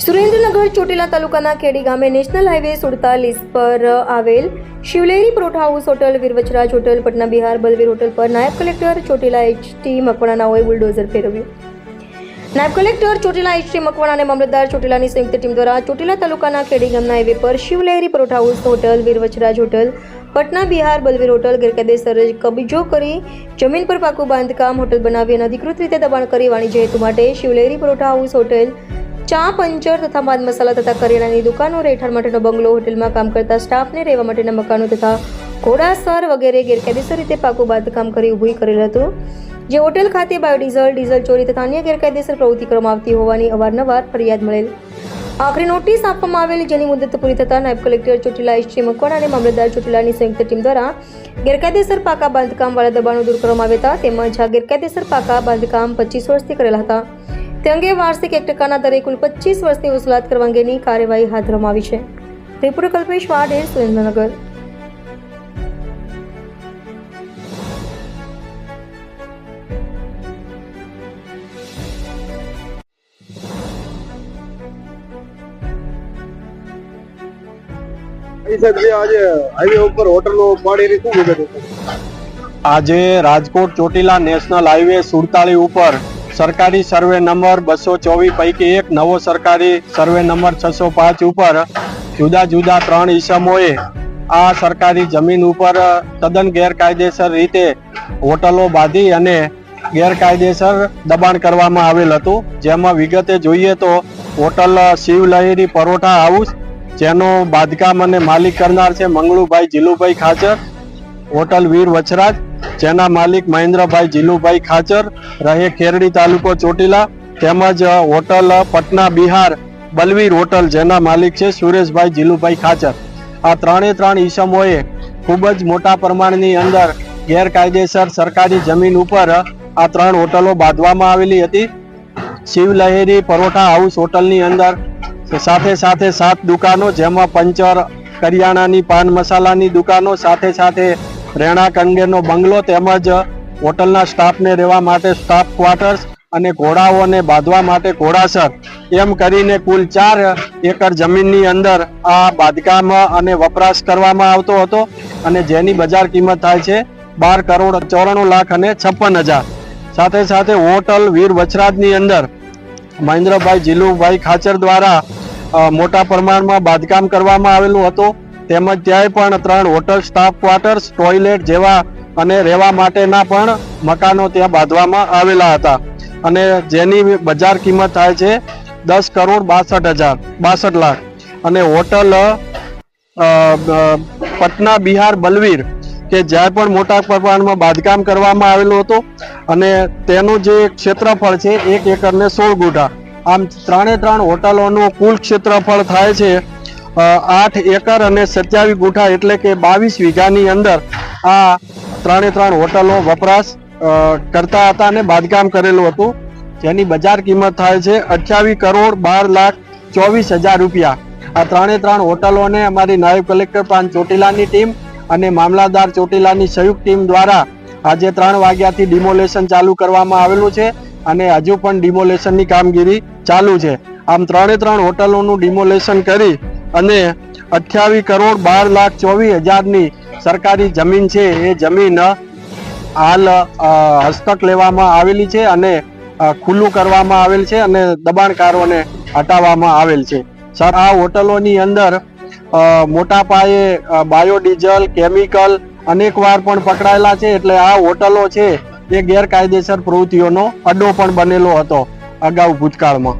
સુરેન્દ્રનગર ચોટીલા તાલુકાના ખેડી ગામે નેશનલ હાઈવે 47 પર આવેલ Shivleri paratha house hotel, Veervachraj hotel, Patna Bihar Balveer hotel પર નાયબ કલેક્ટર ચોટીલા એચ.ટી. મકવાણાનાઓએ બુલડોઝર ફેરવ્યું। નાયબ કલેક્ટર ચોટીલા એચ.ટી. મકવાણા અને મામલતદાર ચોટીલાની સંયુક્ત ટીમ દ્વારા ચોટીલા તાલુકાના ખેડી ગામના હાઈવે પર Shivleri paratha house hotel, Veervachraj hotel, Patna Bihar Balveer hotel ગેરકાયદેસર કબજો કરી જમીન પર પાકું બાંધકામ હોટલ બનાવી અને અધિકૃત રીતે દબાણ કરી વાણિજ્ય હેતુ માટે શિવલેરી પરોઠા હાઉસ હોટલ, ચા, પંચર તથા માદ મસાલા તથા કરિયાણાની દુકાનો, રહેઠાણ માટેનો બંગલો, હોટલમાં કામ કરતા સ્ટાફને રહેવા માટેના મકાનો તથા ઘોડાસર વગેરે ગેરકાયદેસર રીતે પાકું બાંધકામ કરી ઊભું કરેલ હતું, જે હોટેલ ખાતે બાયોડીઝલ, ડીઝલ ચોરી તથા અન્ય ગેરકાયદેસર પ્રવૃત્તિ કરવામાં આવતી હોવાની અવારનવાર ફરિયાદ મળેલ। આખરી નોટિસ આપવામાં આવેલી, જેની મુદત પૂરી થતાં નાયબ કલેક્ટર ચોટીલા એચ.ટી. મકવાણા અને મામલતદાર ચોટીલાની સંયુક્ત ટીમ દ્વારા ગેરકાયદેસર પાકા બાંધકામવાળા દબાણો દૂર કરવામાં આવ્યા હતા, તેમજ આ ગેરકાયદેસર પાકા બાંધકામ 25 વર્ષથી કરેલા હતા, તે અંગે વાર્ષિક 1% દરે કુલ 25 વર્ષની વસૂલાત કરવા અંગેની કાર્યવાહી હાથ ધરવામાં આવી છે। રિપોર્ટર કલ્પેશ વાડેર, સુરેન્દ્રનગર। આજે રાજકોટ ચોટીલા નેશનલ હાઈવે 47 ઉપર સરકારી સર્વે નંબર 224 પૈકી એક નવો સરકારી સર્વે નંબર 605 ઉપર જુદા જુદા 3 ઈસમોએ આ સરકારી જમીન ઉપર તદ્દન ગેરકાયદેસર રીતે હોટલો બાંધી અને ગેરકાયદેસર દબાણ કરવામાં આવેલ હતું, જેમાં વિગતે જોઈએ તો હોટલ શિવલહેરી પરોઠા હાઉસ, જેનો બાંધકામ અને માલિક કરનાર છે મંગળુભાઈ જીલુભાઈ ખાચર, હોટલ વીર વચરાજ, જેના માલિક મહેન્દ્રભાઈ જીલુભાઈ ખાચર, રહે ખેરડી તાલુકો ચોટીલા, તેમજ હોટલ પટના બિહાર બલવીર હોટલ, જેના માલિક છે સુરેશભાઈ જીલુભાઈ ખાચર। આ 3 ઈસમોએ ખૂબ જ મોટા પ્રમાણની અંદર ગેરકાયદેસર સરકારી જમીન ઉપર આ 3 હોટલો બાંધવામાં આવેલી હતી। શિવલહેરી પરોઠા હાઉસ હોટલની અંદર સાથે સાથે 7 દુકાનો, જેમાં પંચર, કરિયાણાની, પાન મસાલાની દુકાનો, સાથે સાથે રહેણાંક અંગેનો બંગલો, તેમજ હોટલના સ્ટાફને રહેવા માટે સ્ટાફ ક્વાર્ટર્સ અને ઘોડાઓને બાંધવા માટે ઘોડાસર, એમ કરીને કુલ 4 એકર જમીનની અંદર આ બાંધકામ અને વપરાશ કરવામાં આવતો હતો, અને જેની બજાર કિંમત થાય છે 12,94,56,000। સાથે સાથે હોટલ વીર વચરાજની અંદર મહેન્દ્રભાઈ જીલુભાઈ ખાચર દ્વારા મોટા પ્રમાણમાં બાંધકામ કરવામાં આવેલું હતું, તેમજ ત્યાંય પણ 3 હોટલ સ્ટાફ ક્વાર્ટર્સ, ટોયલેટ જેવા અને રહેવા માટેના પણ મકાનો ત્યાં બાંધવામાં આવેલા હતા, અને જેની બજાર કિંમત થાય છે 10,62,00,000। અને હોટલ પટના બિહાર બલવીર, કે જ્યાં પણ મોટા પ્રમાણમાં બાંધકામ કરવામાં આવેલું હતું, અને તેનું જે ક્ષેત્રફળ છે 1 એકર ને 16 ગુંઠા। આમ 3 હોટલોનું કુલ ક્ષેત્રફળ થાય છે 8 એકર અને 27 ગુંઠા, એટલે કે 22 વીઘાની અંદર આ 3 હોટલો વપરાશ કરતા હતા અને બાંધકામ કરેલું હતું, જેની બજાર કિંમત થાય છે 28,12,24,000 રૂપિયા। આ 3 હોટલોને અમારી નાયબ કલેક્ટર પ્રાંત ચોટીલાની ટીમ અને મામલતદાર ચોટીલાની સંયુક્ત ટીમ દ્વારા આજે 3 વાગ્યાથી ડિમોલેશન ચાલુ કરવામાં આવેલું છે, અને હજુ પણ ડિમોલેશનની કામગીરી ચાલુ છે। આમ 3 હોટલોનું ડિમોલેશન કરી અને 28,12,24,000ની સરકારી જમીન છે એ જમીન હાલ હસ્તક લેવામાં આવેલી છે અને ખુલ્લું કરવામાં આવેલ છે, અને દબાણકારોને હટાવવામાં આવેલ છે। સર, આ હોટલોની અંદર મોટા પાયે બાયોડીઝલ, કેમિકલ અનેકવાર પણ પકડાયેલા છે, એટલે આ હોટલો છે એ ગેરકાયદેસર પ્રવૃત્તિઓનો અડ્ડો પણ બનેલો હતો અગાઉ ભૂતકાળમાં।